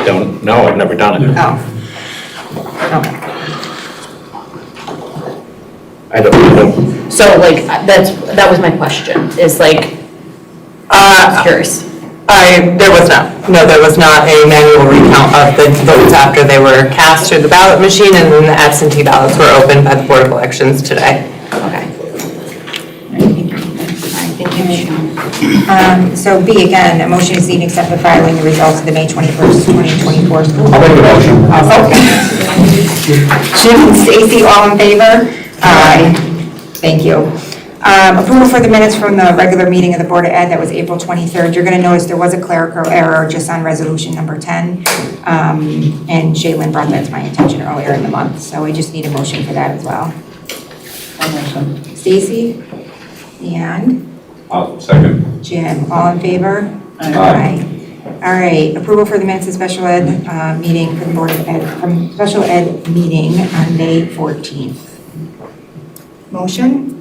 don't know, I've never done it. Oh. Okay. I don't know. So like, that was my question, is like, curious. There was not a manual recount of the votes after they were cast through the ballot machine, and then the absentee ballots were opened by the Board of Elections today. Okay. So B again, a motion is needed except for filing the results of the May 21st, 2024 school. I'll make a motion. Okay. Jim and Stacy, all in favor? Aye. Thank you. Approval for the minutes from the regular meeting of the Board of Ed, that was April 23rd. You're going to notice there was a clerical error just on resolution number 10. And Shaylin brought that to my attention earlier in the month, so I just need a motion for that as well. Stacy? And? I'll second. Jim, all in favor? Aye. All right, approval for the minutes of special ed meeting for the Board of Ed, from special ed meeting on May 14th. Motion?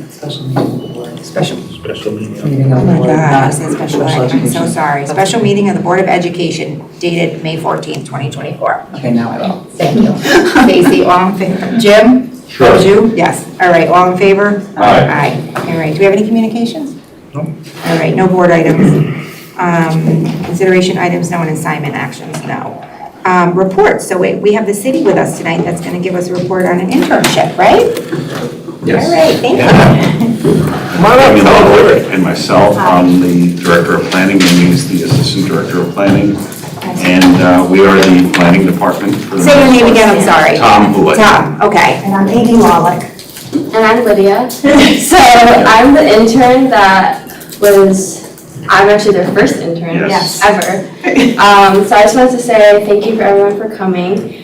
Special meeting. Special. Meeting Oh of the my board, God, not I said special special ed, I'm so education. sorry. Special meeting of the Board of Education dated May 14th, 2024. Okay, now I will. Thank you. Stacy, all in favor? Jim? Sure. That was you? Yes. All right, all in favor? Aye. Aye. All right, do we have any communications? No. All right, no board items. Consideration items, no, and assignment actions, no. Reports, so wait, we have the city with us tonight that's gonna give us a report on an internship, right? Yes. All right, thank you. Come on up, tell them what it is. And myself, I'm the Director of Planning, and he's the Assistant Director of Planning. And we are the planning department for the. Say your name again, I'm sorry. Tom Houlihan. Tom, okay. And I'm Amy Wallach. And I'm Lydia. So I'm the intern I'm actually their first intern Yes. ever. So I just wanted to say thank you for everyone for coming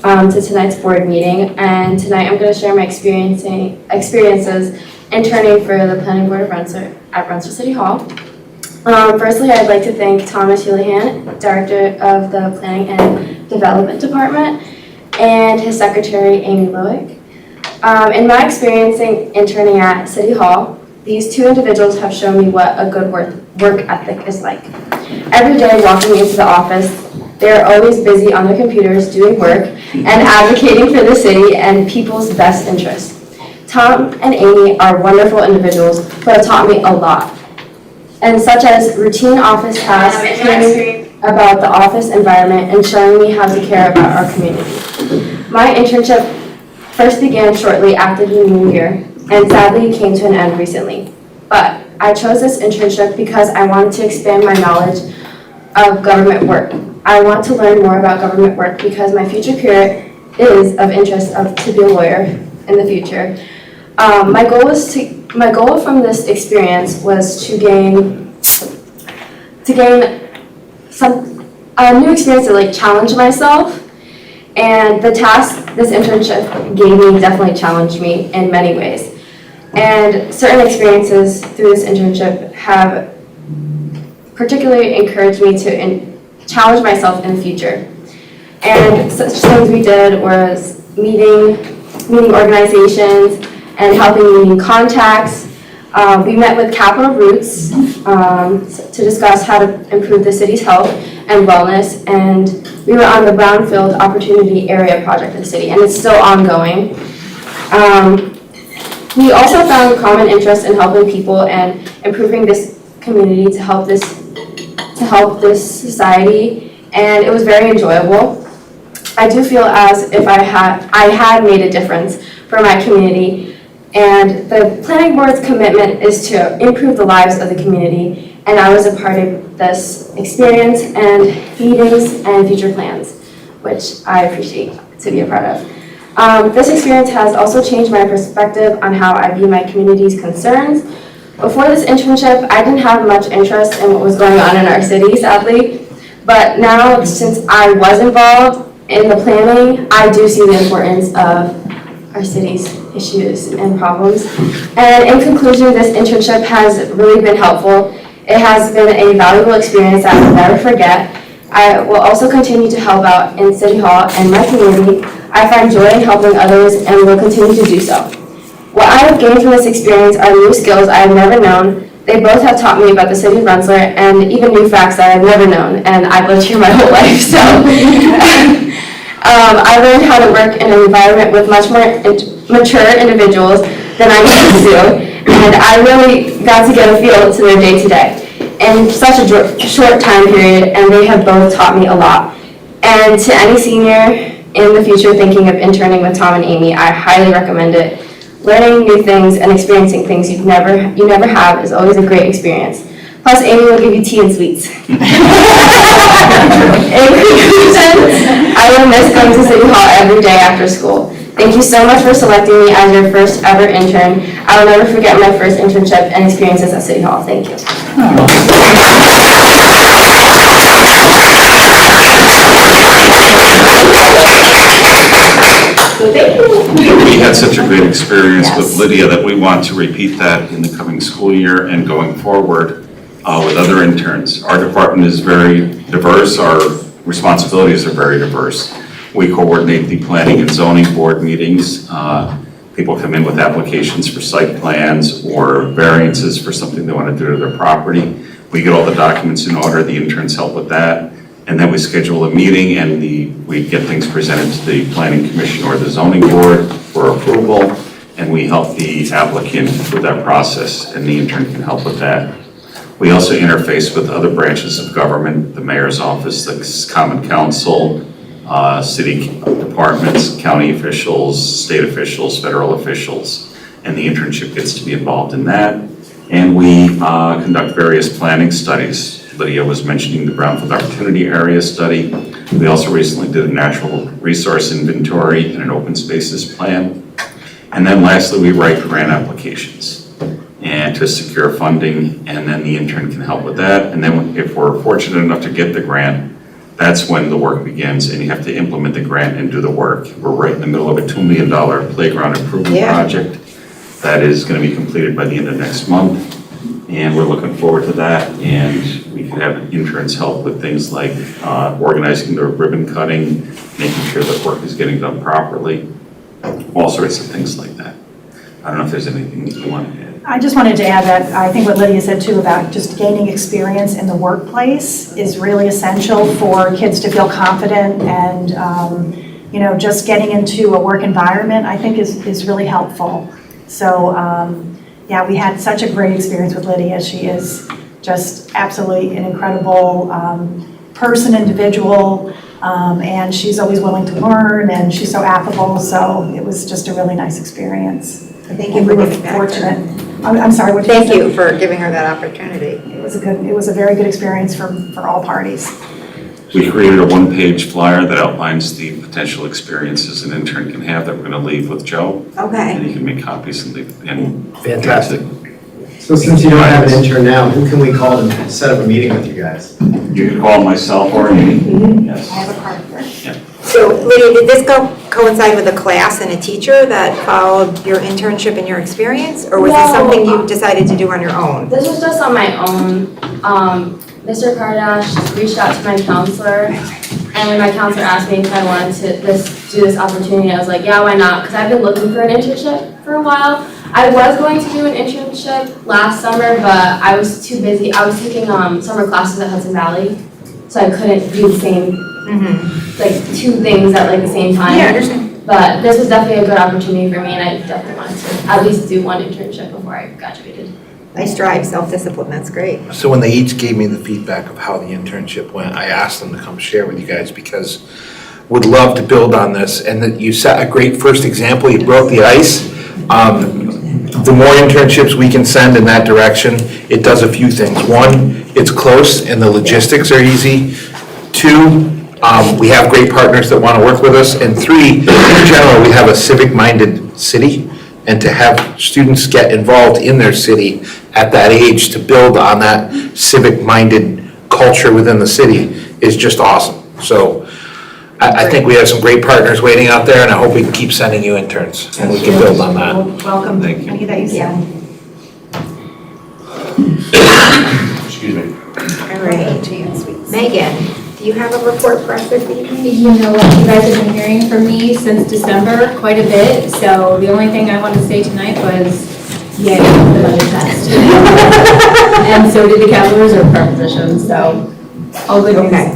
to tonight's board meeting. And tonight I'm going to share my experiences interning for the Planning Board of Rensselaer at Rensselaer City Hall. Firstly, I'd like to thank Thomas Houlihan, Director of the Planning and Development Department, and his secretary, Amy Loick. In my experience interning at City Hall, these two individuals have shown me what a good work ethic is like. Every day walking into the office, they are always busy on their computers doing work and advocating for the city and people's best interests. Tom and Amy are wonderful individuals who have taught me a lot, and such as routine office tasks, hearing about the office environment, and showing me how to care about our community. My internship first began shortly after the new year, and sadly came to an end recently. But I chose this internship because I wanted to expand my knowledge of government work. I want to learn more about government work because my future career is of interest to be a lawyer in the future. My goal from this experience was to gain a new experience to challenge myself. And the task this internship gave me definitely challenged me in many ways. And certain experiences through this internship have particularly encouraged me to challenge myself in the future. And such things we did was meeting organizations and helping meeting contacts. We met with Capital Roots to discuss how to improve the city's health and wellness, and we were on the Brownfield Opportunity Area project of the city, and it's still ongoing. We also found common interest in helping people and improving this community to help this society, and it was very enjoyable. I do feel as if I had made a difference for my community, and the planning board's commitment is to improve the lives of the community, and I was a part of this experience and meetings and future plans, which I appreciate to be a part of. This experience has also changed my perspective on how I view my community's concerns. Before this internship, I didn't have much interest in what was going on in our city, sadly, but now since I was involved in the planning, I do see the importance of our city's issues and problems. And in conclusion, this internship has really been helpful. It has been a valuable experience that I will never forget. I will also continue to help out in City Hall and my community. I find joy in helping others and will continue to do so. What I have gained from this experience are new skills I have never known They both have taught me about the city of Rensselaer and even new facts that I've never known, and I've lived here my whole life, so. I learned how to work in an environment with much more mature individuals than I'm used to, and I really got to get a feel to their day-to-day in such a short time period, and they have both taught me a lot. And to any senior in the future thinking of interning with Tom and Amy, I highly recommend it. Learning new things and experiencing things you never have is always a great experience. Plus, Amy will give you tea and sweets. In conclusion, I will miss going to City Hall every day after school. Thank you so much for selecting me as your first ever intern. I will never forget my first internship and experiences at City Hall. Thank you. We had such a great experience with Lydia that we want to repeat that in the coming school year and going forward with other interns. Our department is very diverse. Our responsibilities are very diverse. We coordinate the planning and zoning board meetings. People come in with applications for site plans or variances for something they want to do to their property. We get all the documents in order. The interns help with that. And then we schedule a meeting and we get things presented to the planning commission or the zoning board for approval. And we help the applicant with that process, and the intern can help with that. We also interface with other branches of government, the mayor's office, the common council, city departments, county officials, state officials, federal officials, and the internship gets to be involved in that. And we conduct various planning studies. Lydia was mentioning the Brownfield Opportunity Area Study. We also recently did a natural resource inventory and an open spaces plan. And then lastly, we write grant applications and to secure funding, and then the intern can help with that. And then if we're fortunate enough to get the grant, that's when the work begins, and you have to implement the grant and do the work. We're right in the middle of a $2 million playground improvement project that is going to be completed by the end of next month. And we're looking forward to that, and we can have interns help with things like organizing the ribbon cutting, making sure that work is getting done properly, all sorts of things like that. I don't know if there's anything you want to add. I just wanted to add that I think what Lydia said too about just gaining experience in the workplace is really essential for kids to feel confident, and you know, just getting into a work environment I think is really helpful. So yeah, we had such a great experience with Lydia. She is just absolutely an incredible person, individual, and she's always willing to learn, and she's so affable, so it was just a really nice experience. Thank you for giving back. Fortunate. I'm sorry, what Thank you for giving her that opportunity. It was a very good experience for all parties. We created a one-page flyer that outlines the potential experiences an intern can have that we're going to leave with Joe. Okay. And you can make copies and leave. And Fantastic. So since you don't have an intern now, who can we call to set up a meeting with you guys? you can call myself or Amy. Yes. I have a card for it. Yeah. So Lydia, did this coincide with a class and a teacher that followed your internship and your experience? Or was this something you decided to do on your own? This was just on my own. Mr. Kardash reached out to my counselor, and when my counselor asked me if I wanted to do this opportunity, I was like, yeah, why not? Because I've been looking for an internship for a while. I was going to do an internship last summer, but I was too busy. I was taking summer classes at Hudson Valley, so I couldn't do the same, like two things at like the same time. Yeah, I understand. But this was definitely a good opportunity for me, and I definitely wanted to at least do one internship before I graduated. Nice drive, self-discipline, that's great. So when they each gave me the feedback of how the internship went, I asked them to come share with you guys because would love to build on this, and that you set a great first example. You broke the ice. The more internships we can send in that direction, it does a few things. One, it's close and the logistics are easy. Two, we have great partners that want to work with us. And three, in general, we have a civic-minded city. And to have students get involved in their city at that age to build on that civic-minded culture within the city is just awesome. So I think we have some great partners waiting out there, and I hope we can keep sending you interns and we can build on that. Welcome. Thank you. Any that you said. Excuse me. All right. Megan, do you have a report for us this evening? You know what, you guys have been hearing from me since December quite a bit, so the only thing I wanted to say tonight was, yay, the budget test. And so did the capital reserve fund position, so all good news. Okay.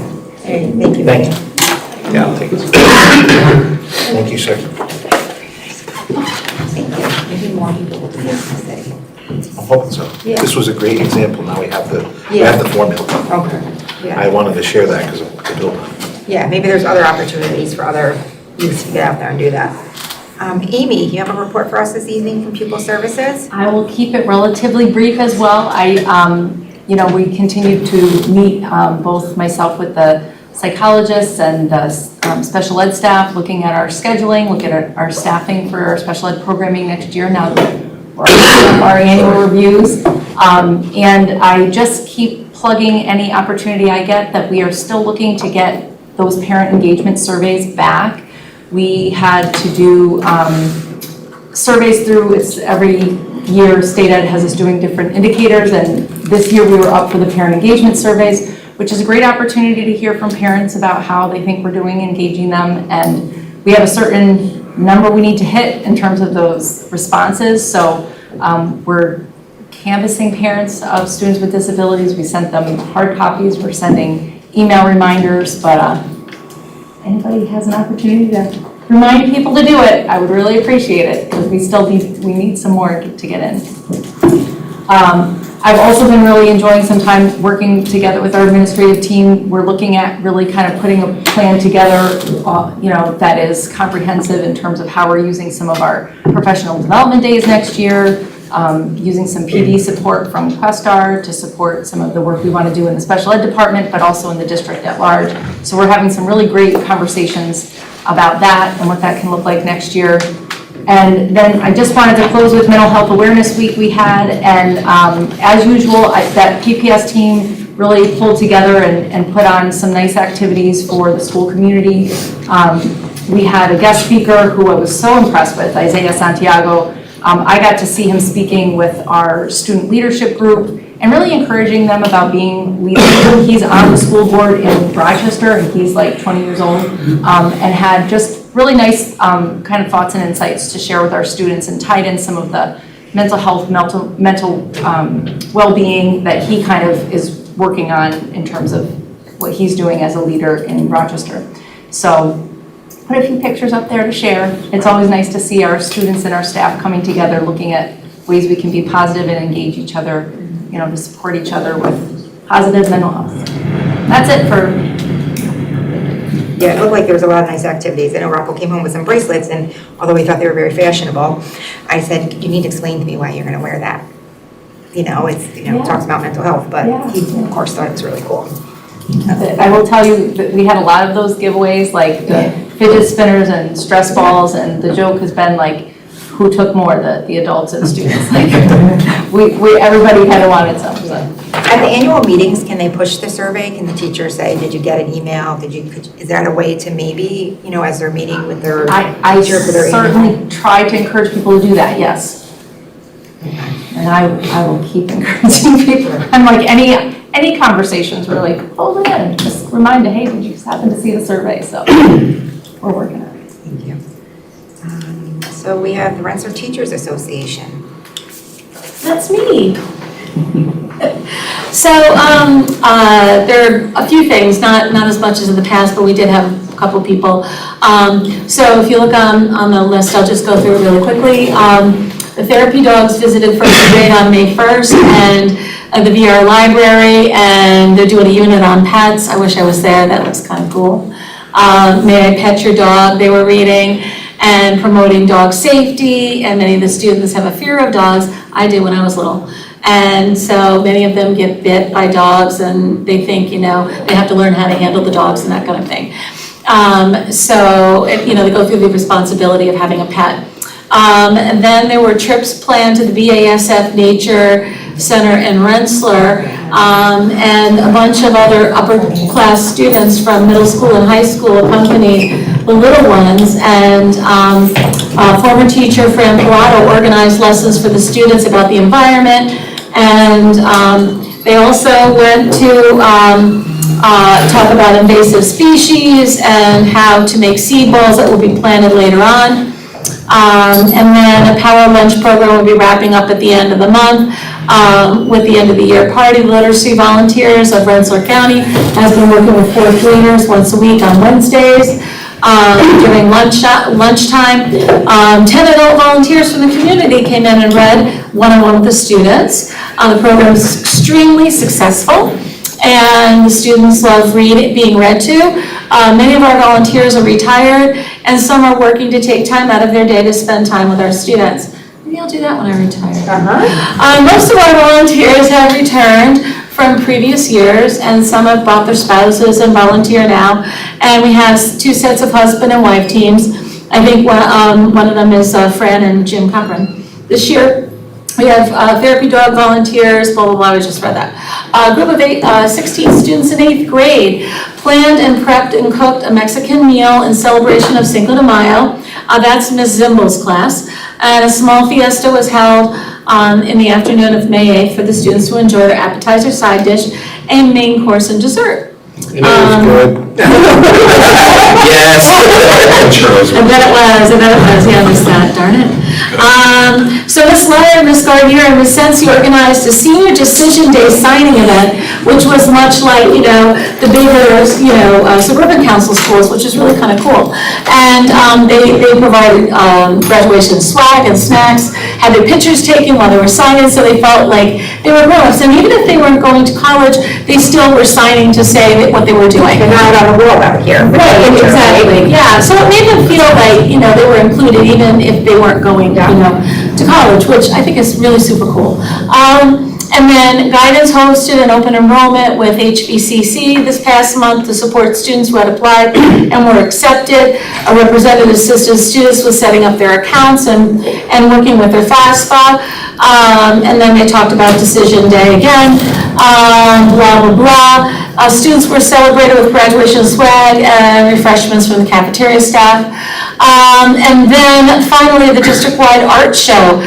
Hey, thank you. Thank you. Yeah, I'll take it. Thank you, sir. Maybe more people will do this instead. I'm hoping so. Yeah. This was a great example. Now we have the Yeah. formula. Okay. I Yeah. wanted to share that because of the building. Yeah, maybe there's other opportunities for other youth to get out there and do that. Amy, you have a report for us this evening from Pupil Services? I will keep it relatively brief as well. We continue to meet, both myself with the psychologists and the special ed staff, looking at our scheduling, looking at our staffing for our special ed programming next year now that we're on our annual reviews. And I just keep plugging any opportunity I get that we are still looking to get those parent engagement surveys back. We had to do surveys through, it's every year State Ed has us doing different indicators, and this year we were up for the parent engagement surveys, which is a great opportunity to hear from parents about how they think we're doing engaging them, and we have a certain number we need to hit in terms of those responses, so we're canvassing parents of students with disabilities. We sent them hard copies, we're sending email reminders, but anybody has an opportunity to remind people to do it, I would really appreciate it, because we need some more to get in. I've also been really enjoying some time working together with our administrative team. We're looking at really kind of putting a plan together, that is comprehensive in terms of how we're using some of our professional development days next year, using some PD support from Questar to support some of the work we want to do in the special ed department, but also in the district at large. So we're having some really great conversations about that and what that can look like next year. And then I just wanted to close with Mental Health Awareness Week we had, and as usual, that PPS team really pulled together and put on some nice activities for the school community. We had a guest speaker who I was so impressed with, Isaiah Santiago. I got to see him speaking with our student leadership group and really encouraging them about being leaders. He's on the school board in Rochester, and he's like 20 years old, and had just really nice kind of thoughts and insights to share with our students, and tied in some of the mental health, mental well-being that he kind of is working on in terms of what he's doing as a leader in Rochester. So put a few pictures up there to share. It's always nice to see our students and our staff coming together, looking at ways we can be positive and engage each other, to support each other with positive mental health. That's it for. Yeah, it looked like there was a lot of nice activities. I know Rocco came home with some bracelets, and although we thought they were very fashionable, I said, you need to explain to me why you're going to wear that. It talks about mental health, but he, of course, thought it was really cool. I will tell you that we had a lot of those giveaways, like the fidget spinners and stress balls, and the joke has been like, who took more, the adults or the students? Like, everybody had wanted some. So. At the annual meetings, can they push the survey? Can the teacher say, did you get an email? Is that a way to maybe, as they're meeting with their teacher for their certainly try to encourage people to do that, yes. And I will keep encouraging people. I'm like, any conversations, we're like, hold it in. Just remind them, hey, did you just happen to see the survey? So we're working on it. Thank you. So we have the Rensselaer Teachers Association. That's me. So there are a few things, not as much as in the past, but we did have a couple people. So if you look on the list, I'll just go through it really quickly. The therapy dogs visited first grade on May 1st, and the VR library, and they're doing a unit on pets. I wish I was there, that looks kind of cool. May I Pet Your Dog, they were reading, and promoting dog safety, and many of the students have a fear of dogs. I did when I was little. And so many of them get bit by dogs, and they think, they have to learn how to handle the dogs and that kind of thing. They go through the responsibility of having a pet. And then there were trips planned to the BASF Nature Center in Rensselaer, and a bunch of other upper class students from middle school and high school accompanied the little ones, and former teacher Fran Parado organized lessons for the students about the environment, and they also went to talk about invasive species and how to make seed balls that will be planted later on. And then a power lunch program will be wrapping up at the end of the month. with the end of the year party. Literacy volunteers of Rensselaer County has been working with fourth graders once a week on Wednesdays. During lunchtime. 10 adult volunteers from the community came in and read one-on-one with the students. The program is extremely successful, and the students love being read to. Many of our volunteers are retired, and some are working to take time out of their day to spend time with our students. Maybe I'll do that when I retire. Most of our volunteers have returned from previous years, and some have brought their spouses and volunteer now. And we have 2 sets of husband and wife teams. I think one of them is Fran and Jim Cochran. This year, we have therapy dog volunteers, blah, blah, blah, I just read that. A group of 16 students in 8th grade planned and prepped and cooked a Mexican meal in celebration of Cinco de Mayo. That's Ms. Zimbel's class. And a small fiesta was held in the afternoon of May 8th for the students to enjoy their appetizer, side dish, and main course and dessert. And it was good. Yes. I bet it was, yeah, I missed that, darn it. So Ms. Leyer, Ms. Gardner, and Ms. Sensi organized a senior decision day signing event, which was much like, the bigger, suburban council schools, which is really kind of cool. And they provided graduation swag and snacks, had their pictures taken while they were signing, so they felt like they were grown-ups. And even if they weren't going to college, they still were signing to say what they were doing. They're not on the wall out here. Right, exactly, yeah, so it made them feel like, they were included even if they weren't going, to college, which I think is really super cool. And then guidance hosted an open enrollment with HBCC this past month to support students who had applied and were accepted. A representative assisted students with setting up their accounts and working with their FAFSA. And then they talked about decision day again, blah, blah, blah. Students were celebrated with graduation swag and refreshments from the cafeteria staff. And then finally, the district-wide art show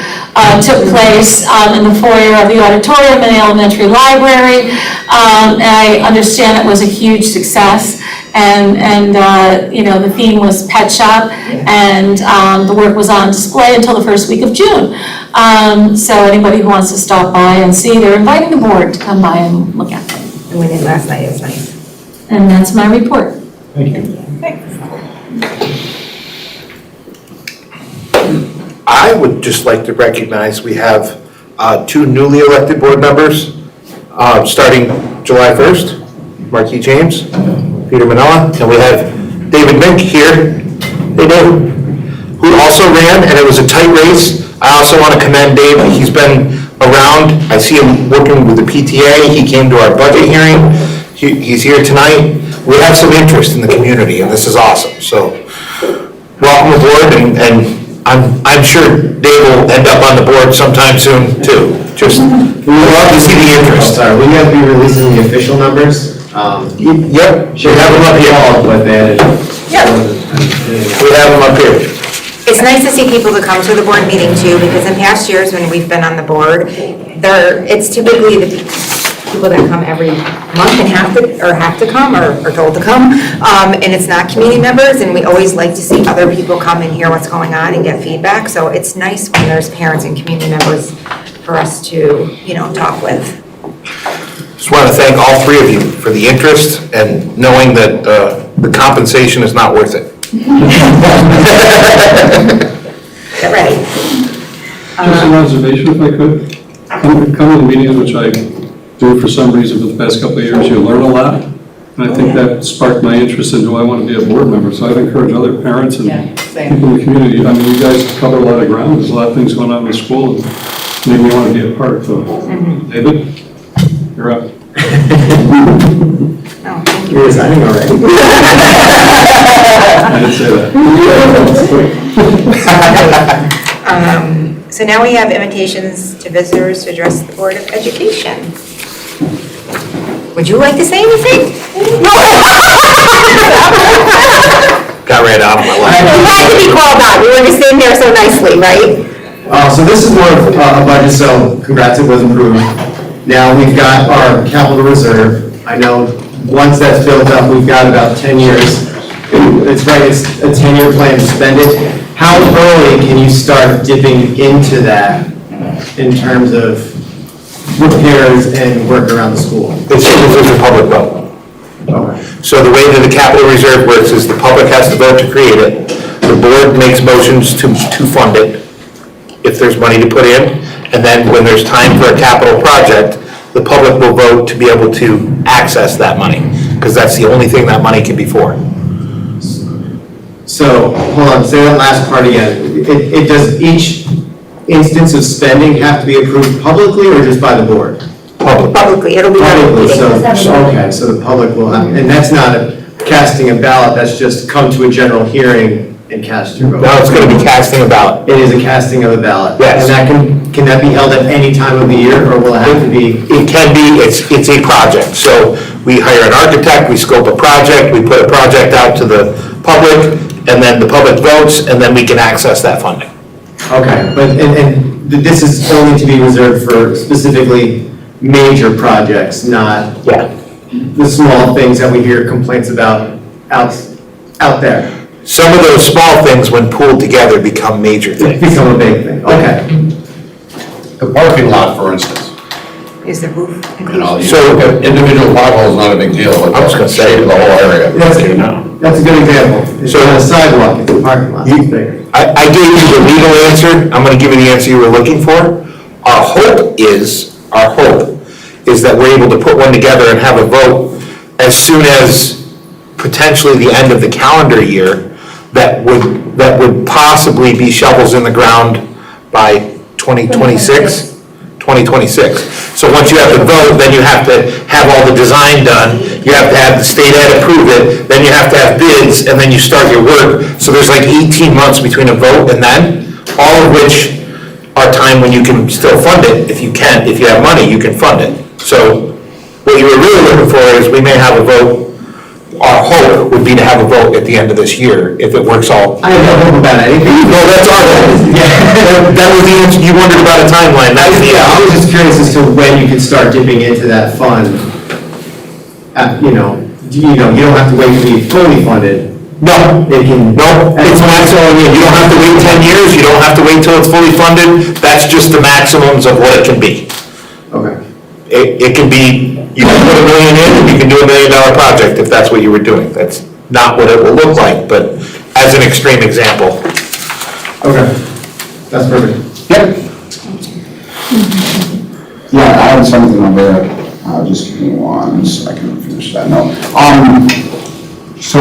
took place in the foyer of the auditorium in the elementary library. And I understand it was a huge success. And the theme was Pet Shop, and the work was on display until the first week of June. So anybody who wants to stop by and see, they're inviting the board to come by and look at it. And we did last night, it was nice. And that's my report. Thank you. I would just like to recognize we have 2 newly elected board members, starting July 1st, Marquis James, Peter Manella, and we have David Mink here, hey David, who also ran, and it was a tight race. I also want to commend Dave, he's been around, I see him working with the PTA, he came to our budget hearing, he's here tonight. We have some interest in the community, and this is awesome, so welcome aboard, and I'm sure Dave will end up on the board sometime soon too. Just, we love to see the interest. Sorry, we have to be releasing the official numbers. Yep, should have them up here. But they added. Yep. We have them up here. It's nice to see people to come to the board meeting too, because in past years when we've been on the board, it's typically the people that come every month and have to come or are told to come, and it's not community members, and we always like to see other people come and hear what's going on and get feedback, so it's nice when there's parents and community members for us to, talk with. Just want to thank all 3 of you for the interest and knowing that the compensation is not worth it. Get ready. Just an observation, if I could. Come to the meetings, which I do for some reason for the past couple of years, you learn a lot. And I think that sparked my interest in, do I want to be a board member? So I'd encourage other parents and people in the community. I mean, you guys cover a lot of ground. There's a lot of things going on in the school. And made me want to be a part. So, David, you're up. You're resigning already? I didn't say that. So now we have invitations to visitors to address the Board of Education. Would you like to say anything? Got right out of my life. You had to be called on, you were just sitting there so nicely, right? So this is more of a budget, so congrats, it was improved. Now we've got our capital reserve. I know once that's built up, we've got about 10 years. It's right, it's a 10-year plan to spend it. How early can you start dipping into that in terms of repairs and work around the school? It's a public vote. Okay. So the way that the capital reserve works is the public has to vote to create it. The board makes motions to fund it, if there's money to put in. And then when there's time for a capital project, the public will vote to be able to access that money, because that's the only thing that money can be for. So, hold on, say that last part again. It does each instance of spending have to be approved publicly or just by the board? Publicly, it'll be done at the Publicly, meeting. so, okay, so the public will have, and that's not a casting a ballot, that's just come to a general hearing and cast your vote. Now it's going to be casting a ballot. It is a casting of a ballot? Yes. And that can that be held at any time of the year, or will it have to be? It can be, it's a project. So we hire an architect, we scope a project, we put a project out to the public, and then the public votes, and then we can access that funding. Okay, but, and this is only to be reserved for specifically major projects, not Yeah. the small things that we hear complaints about out there. Some of those small things, when pooled together, become major It's things. become a big thing, okay. The parking lot, for instance, Is the roof you know, included? So- individual potholes not a big deal. I was gonna say- Shade the whole area. That's a good example. It's So- not a sidewalk, it's a parking lot, it's bigger. I gave you the legal answer, I'm gonna give you the answer you were looking for. Our hope is that we're able to put one together and have a vote as soon as potentially the end of the calendar year that would possibly be shovels in the ground by 2026. So once you have the vote, then you have to have all the design done, you have to have the state ed approve it, then you have to have bids, and then you start your work. So there's like 18 months between a vote and then, all of which are time when you can still fund it. If you have money, you can fund it. So what you were really looking for is we may have a vote. Our hope would be to have a vote at the end of this year, if it works all. I have no hope about anything. No, that's our hope. That was the answer, you wondered about a timeline, that's the Yeah, I answer. was just curious as to when you can start dipping into that fund. You don't have to wait to be fully funded. No, It can. no, it's maximum, you don't have to wait 10 years, you don't have to wait till it's fully funded, that's just the maximums of what it can be. Okay. It can be, you can put $1 million in, and you can do $1 million project if that's what you were doing. That's not what it will look like, but as an extreme example. Okay, that's perfect. Yep. Yeah, I have something over there. Just give me 1 second to finish that note. So,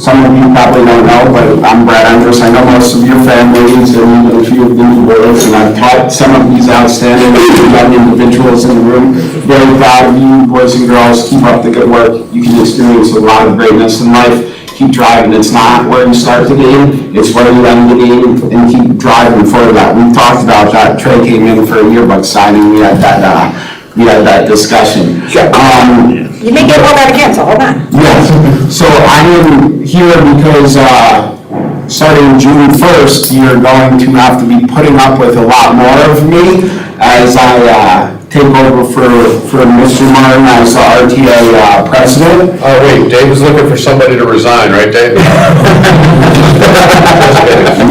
some of you probably don't know, but I'm Brad Andrus. I know most of your families and a few of the new boys, and I've taught some of these outstanding young individuals in the room. Very proud of you, boys and girls. Keep up the good work. You can experience a lot of greatness in life. Keep driving. It's not where you start the game, it's where you end the game, and keep driving for that. We've talked about that. Trey came in for a yearbook signing. We had that discussion. You may get all that again, so hold on. Yes, so I'm here because, starting June 1st, you're going to have to be putting up with a lot more of me as I, take over for Mr. Martin as the RTA, president. Oh, wait, Dave was looking for somebody to resign, right, Dave?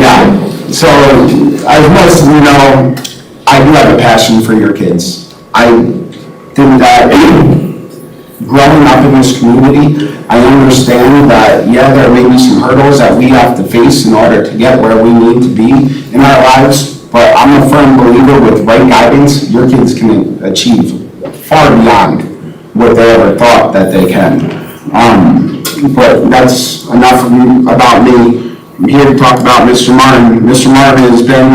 Yeah, so as most of you know, I do have a passion for your kids. I think that growing up in this community, I understand that, yeah, there may be some hurdles that we have to face in order to get where we need to be in our lives, but I'm a firm believer with right guidance, your kids can achieve far beyond what they ever thought that they can. But that's enough about me. I'm here to talk about Mr. Martin. Mr. Martin has been,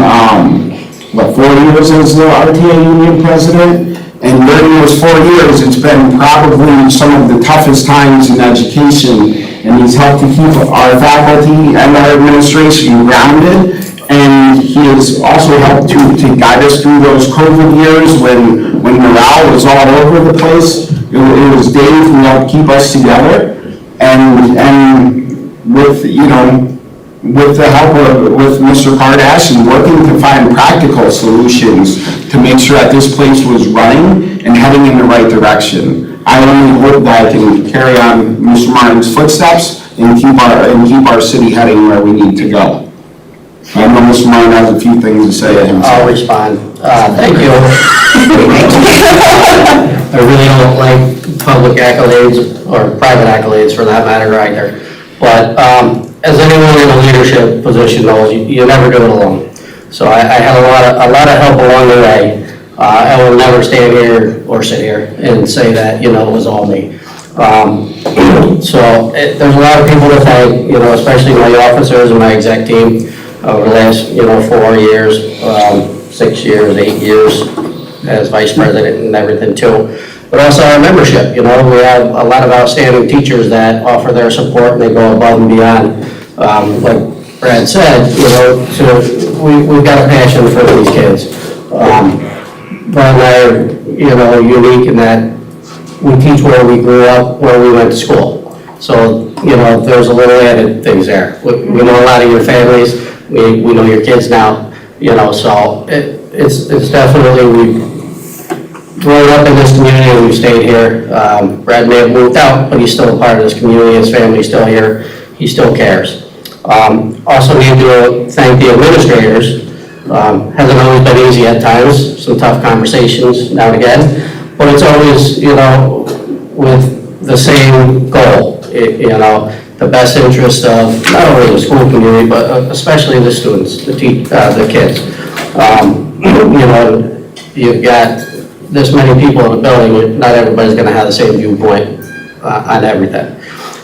4 years as the RTA union president? And during those 4 years, it's been probably some of the toughest times in education, and he's helped to keep our faculty and our administration grounded, and he has also helped to guide us through those COVID years when morale was all over the place. It was Dave who helped keep us together, and with the help with Mr. Kardashian, working to find practical solutions to make sure that this place was running and heading in the right direction. I only hope that I can carry on Mr. Martin's footsteps and keep our city heading where we need to go. I know Mr. Martin has a few things to say. I'll respond. Thank you. I really don't like public accolades, or private accolades for that matter either. But as anyone in a leadership position knows, you never do it alone. So I had a lot of help along the way. I will never stand here or sit here and say that, it was all me. So there's a lot of people to thank, especially my officers and my exec team over the last, 4 years, 6 years, 8 years as vice president and everything too. But also our membership, we have a lot of outstanding teachers that offer their support and they go above and beyond. Like Brad said, we've got a passion for these kids. Brad and I are, unique in that we teach where we grew up, where we went to school. So, there's a little added things there. We know a lot of your families, we know your kids now, so it's definitely, we've grown up in this community and we've stayed here. Brad may have moved out, but he's still a part of this community, his family's still here, he still cares. Also need to thank the administrators. Hasn't always been easy at times, some tough conversations now and again, but it's always, with the same goal, the best interest of not only the school community, but especially the students, the kids. You've got this many people in the building, not everybody's gonna have the same viewpoint on everything.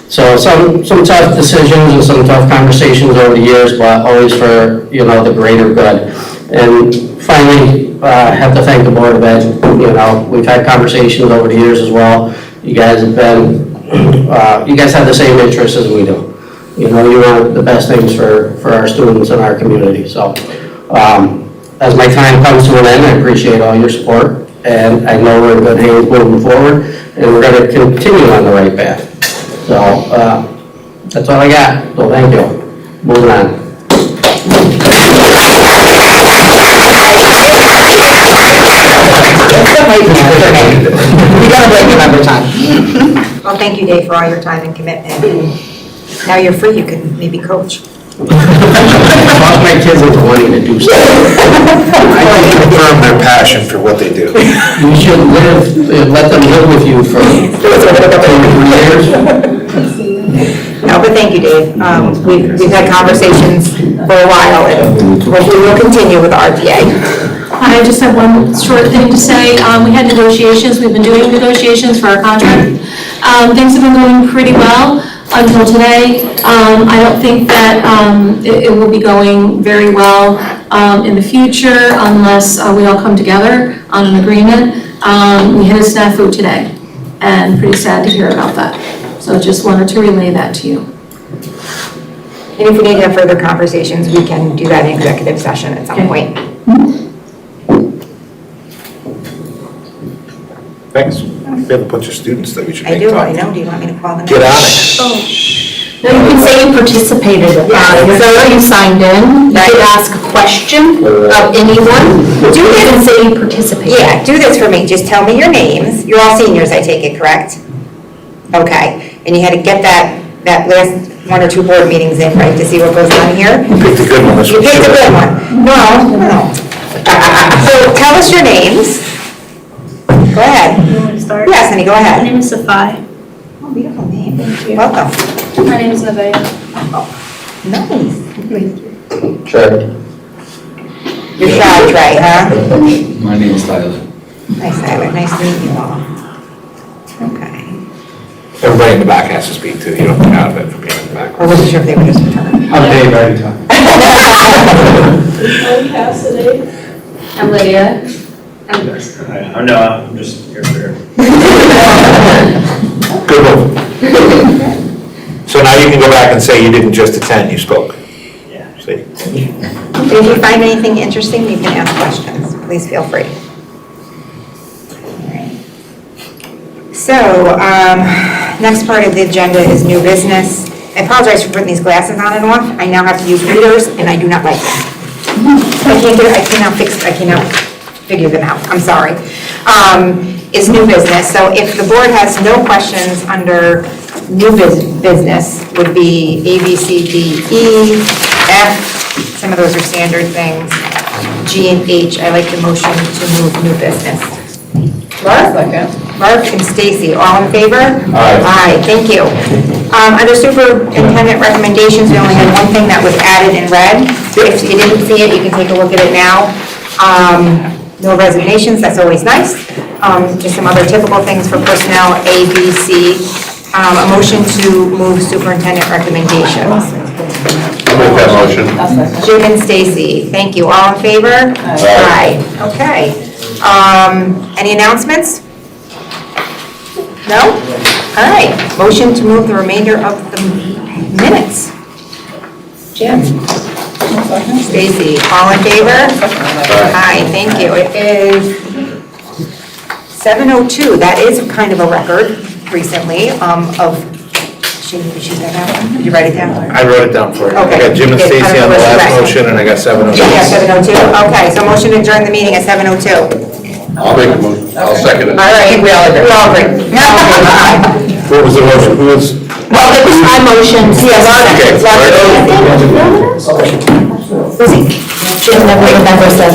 So some tough decisions and some tough conversations over the years, but always for, the greater good. And finally, have to thank the Board of Ed. We've had conversations over the years as well. You guys have been, you guys have the same interests as we do. You want the best things for our students and our community. So as my time comes to an end, I appreciate all your support. And I know we're in good hands moving forward, and we're going to continue on the right path. So that's all I got. So thank you. Moving on. We gotta break another time. Well, thank you, Dave, for all your time and commitment. Now you're free, you can maybe coach. Talk my kids into wanting to do stuff. I can confirm their passion for what they do. You should let them live with you for 3 years. No, but thank you, Dave. We've had conversations for a while, and hopefully we'll continue with RPA. I just have one short thing to say. We had negotiations, we've been doing negotiations for our contract. Things have been going pretty well until today. I don't think that it will be going very well in the future unless we all come together on an agreement. We had a snafu today, and pretty sad to hear about that. So just wanted to relay that to you. And if we need to have further conversations, we can do that in executive session at some point. Thanks. We have a bunch of students that we should I make do, talk. I know. Do you want me to call them? Get on it. No, you can say you participated. So you signed in, you could ask a question of anyone. Do this and say you participated. Yeah, do this for me. Just tell me your names. You're all seniors, I take it, correct? Okay. And you had to get that last 1 or 2 board meetings in, right, to see what goes on here? You picked a good one. You picked a good one. No. So tell us your names. Go ahead. You want me to start? Yes, honey, go ahead. My name is Safai. Oh, beautiful name. Thank you. Welcome. My name is Nevaeh. Nice. Sure. You're shy, Trey, huh? My name is Tyler. Nice, Tyler. Nice to meet you all. Okay. Everybody in the back has to speak too. You don't get out of it for being in the back. I wasn't sure if they were just returning. I'm Dave, I already talked. I'm Cassidy. I'm Lydia. I'm Noah, I'm just here for. Good one. So now you can go back and say you didn't just attend, you spoke. Yeah. See? If you find anything interesting, you can ask questions. Please feel free. All right. So, next part of the agenda is new business. I apologize for putting these glasses on and off. I now have to use readers, and I do not like them. I cannot figure them out. I'm sorry. Is new business. So if the board has no questions under new business, would be A, B, C, D, E, F. Some of those are standard things. G G, and H. I like the motion to move new business. Mark and Stacy, all in favor? Aye, thank you. Under superintendent recommendations, we only had one thing that was added in red. If you didn't see it, you can take a look at it now. No resignations, that's always nice. Just some other typical things for personnel, A, B, C. A motion to move superintendent recommendations. I'll make that motion. Jim and Stacy, thank you. All in favor? Aye. Okay. Any announcements? No? All right. Motion to move the remainder of the minutes. Jim? Stacy, all in favor? Aye, thank you. It is 7:02. That is kind of a record recently of, she's got that one? Did you write it down? I wrote it down for you. Okay. I got Jim and Stacy on the last motion, and I got 7:02. Yeah, 7:02. Okay, so motion to adjourn the meeting at 7:02. I'll make a motion. I'll second it. All right, we all agree. What was the motion? Who was? Well, it was my motion. Yes, Okay. Jim, November 7th.